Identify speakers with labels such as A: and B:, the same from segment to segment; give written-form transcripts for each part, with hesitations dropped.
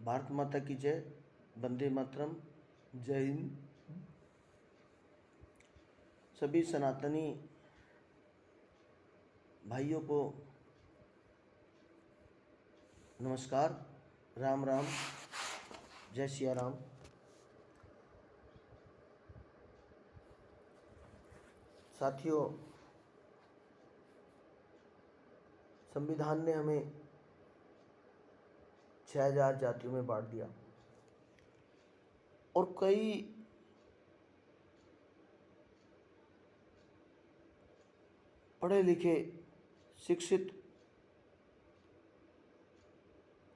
A: भारत माता की जय। वंदे मातरम। जय हिंद। सभी सनातनी भाइयों को नमस्कार। राम राम। जय सिया राम। साथियों, संविधान ने हमें 6000 जातियों में बांट दिया और कई पढ़े लिखे, शिक्षित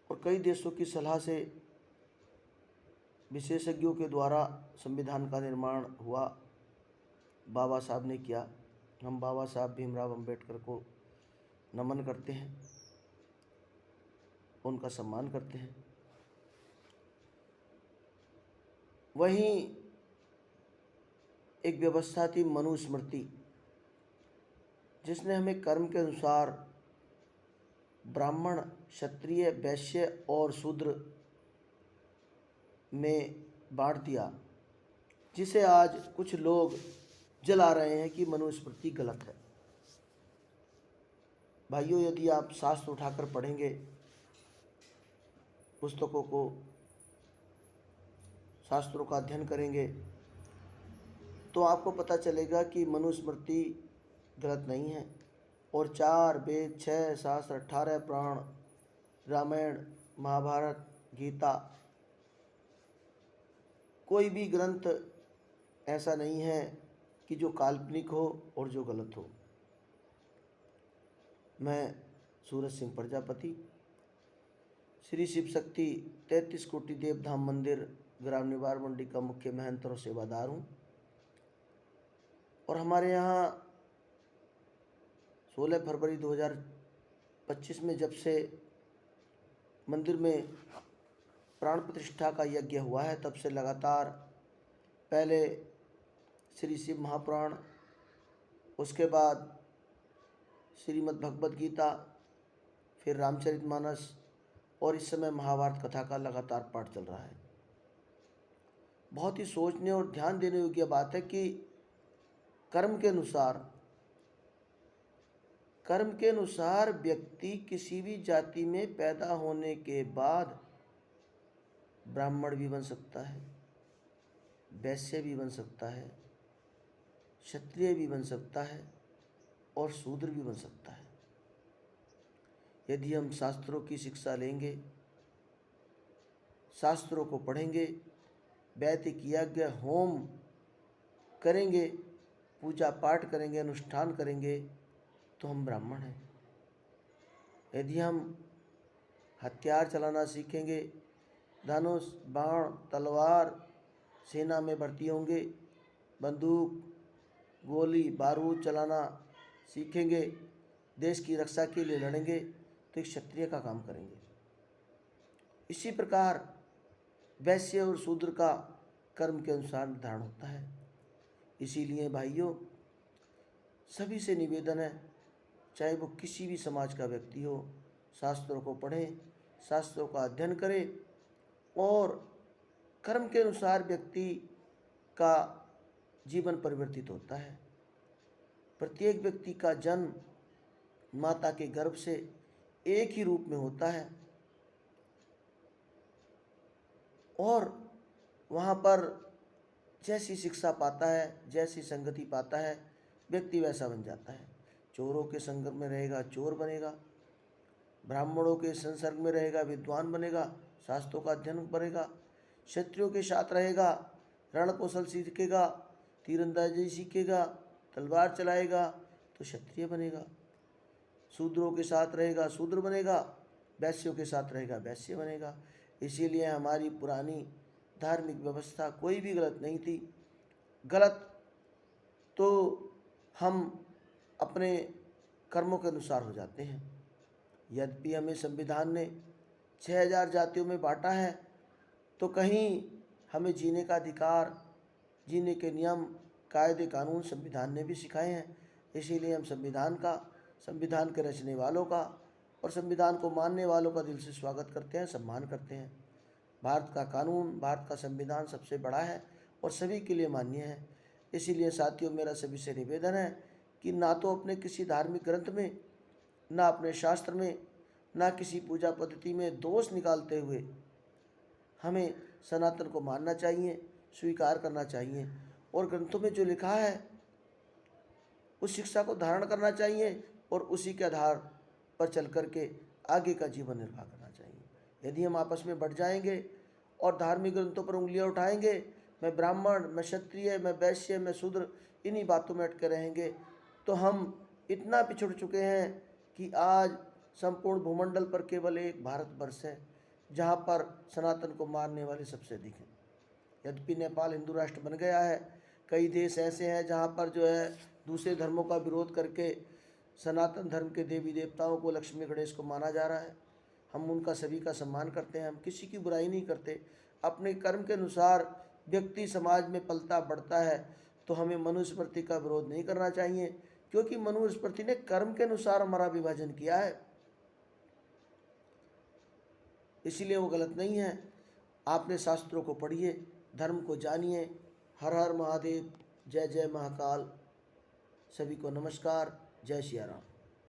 A: और कई देशों की सलाह से विशेषज्ञों के द्वारा संविधान का निर्माण हुआ। बाबा साहब ने किया। हम बाबा साहब भीमराव अंबेडकर को नमन करते हैं, उनका सम्मान करते हैं। वहीं एक व्यवस्था थी मनुस्मृति, जिसने हमें कर्म के अनुसार ब्राह्मण, क्षत्रिय, वैश्य और शूद्र में बांट दिया, जिसे आज कुछ लोग जला रहे हैं कि मनुस्मृति गलत है। भाइयों, यदि आप शास्त्र उठाकर पढ़ेंगे, पुस्तकों को, शास्त्रों का अध्ययन करेंगे, तो आपको पता चलेगा कि मनुस्मृति गलत नहीं है। और 4 वेद, 6 शास्त्र, 18 पुराण, रामायण, महाभारत, गीता, कोई भी ग्रंथ ऐसा नहीं है कि जो काल्पनिक हो और जो गलत हो। मैं सूरज सिंह प्रजापति, श्री शिव शक्ति 33 कोटि देव धाम मंदिर, ग्राम निवार मंडी का मुख्य महंत और सेवादार हूँ। और हमारे यहाँ 16 फरवरी 2025 में जब से मंदिर में प्राण प्रतिष्ठा का यज्ञ हुआ है, तब से लगातार पहले श्री शिव महापुराण, उसके बाद श्रीमद् भगवद गीता, फिर रामचरितमानस और इस समय महाभारत कथा का लगातार पाठ चल रहा है। बहुत ही सोचने और ध्यान देने योग्य बात है कि कर्म के अनुसार व्यक्ति किसी भी जाति में पैदा होने के बाद ब्राह्मण भी बन सकता है, वैश्य भी बन सकता है, क्षत्रिय भी बन सकता है और शूद्र भी बन सकता है। यदि हम शास्त्रों की शिक्षा लेंगे, शास्त्रों को पढ़ेंगे, वैदिक यज्ञ होम करेंगे, पूजा पाठ करेंगे, अनुष्ठान करेंगे, तो हम ब्राह्मण हैं। यदि हम हथियार चलाना सीखेंगे, धनुष, बाण, तलवार, सेना में भर्ती होंगे, बंदूक, गोली, बारूद चलाना सीखेंगे, देश की रक्षा के लिए लड़ेंगे, तो एक क्षत्रिय का काम करेंगे। इसी प्रकार वैश्य और शूद्र का कर्म के अनुसार निर्धारण होता है। इसीलिए भाइयों, सभी से निवेदन है, चाहे वो किसी भी समाज का व्यक्ति हो, शास्त्रों को पढ़ें, शास्त्रों का अध्ययन करें और कर्म के अनुसार व्यक्ति का जीवन परिवर्तित होता है। प्रत्येक व्यक्ति का जन्म माता के गर्भ से एक ही रूप में होता है और वहाँ पर जैसी शिक्षा पाता है, जैसी संगति पाता है, व्यक्ति वैसा बन जाता है। चोरों के संग में रहेगा, चोर बनेगा। ब्राह्मणों के संसर्ग में रहेगा, विद्वान बनेगा, शास्त्रों का अध्ययन करेगा। क्षत्रियों के साथ रहेगा, रण कौशल सीखेगा, तीरंदाजी सीखेगा, तलवार चलाएगा, तो क्षत्रिय बनेगा। शूद्रों के साथ रहेगा, शूद्र बनेगा। वैश्यों के साथ रहेगा, वैश्य बनेगा। इसीलिए हमारी पुरानी धार्मिक व्यवस्था कोई भी गलत नहीं थी। गलत तो हम अपने कर्मों के अनुसार हो जाते हैं। यद्यपि हमें संविधान ने 6000 जातियों में बांटा है, तो कहीं हमें जीने का अधिकार, जीने के नियम, कायदे, कानून संविधान ने भी सिखाए हैं। इसीलिए हम संविधान के रचने वालों का और संविधान को मानने वालों का दिल से स्वागत करते हैं, सम्मान करते हैं। भारत का कानून, भारत का संविधान सबसे बड़ा है और सभी के लिए मान्य है। इसीलिए साथियों, मेरा सभी से निवेदन है कि ना तो अपने किसी धार्मिक ग्रंथ में, ना अपने शास्त्र में, ना किसी पूजा पद्धति में दोष निकालते हुए हमें सनातन को मानना चाहिए, स्वीकार करना चाहिए और ग्रंथों में जो लिखा है उस शिक्षा को धारण करना चाहिए और उसी के आधार पर चल करके आगे का जीवन निर्वाह करना चाहिए। यदि हम आपस में बढ़ जाएंगे और धार्मिक ग्रंथों पर उंगलियां उठाएंगे, मैं ब्राह्मण, मैं क्षत्रिय, मैं वैश्य, मैं शूद्र, इन्हीं बातों में अटके रहेंगे, तो हम इतना पिछड़ चुके हैं कि आज संपूर्ण भूमंडल पर केवल एक भारतवर्ष है जहाँ पर सनातन को मानने वाले सबसे अधिक हैं। यद्यपि नेपाल हिंदू राष्ट्र बन गया है, कई देश ऐसे हैं जहाँ पर जो है दूसरे धर्मों का विरोध करके सनातन धर्म के देवी देवताओं को, लक्ष्मी गणेश को माना जा रहा है। हम उनका सभी का सम्मान करते हैं, हम किसी की बुराई नहीं करते। अपने कर्म के अनुसार व्यक्ति समाज में पलता बढ़ता है तो हमें मनुस्मृति का विरोध नहीं करना चाहिए, क्योंकि मनुस्मृति ने कर्म के अनुसार हमारा विभाजन किया है, इसीलिए वो गलत नहीं है। आपने शास्त्रों को पढ़िए, धर्म को जानिए। हर हर महादेव, जय जय महाकाल। सभी को नमस्कार, जय सिया राम।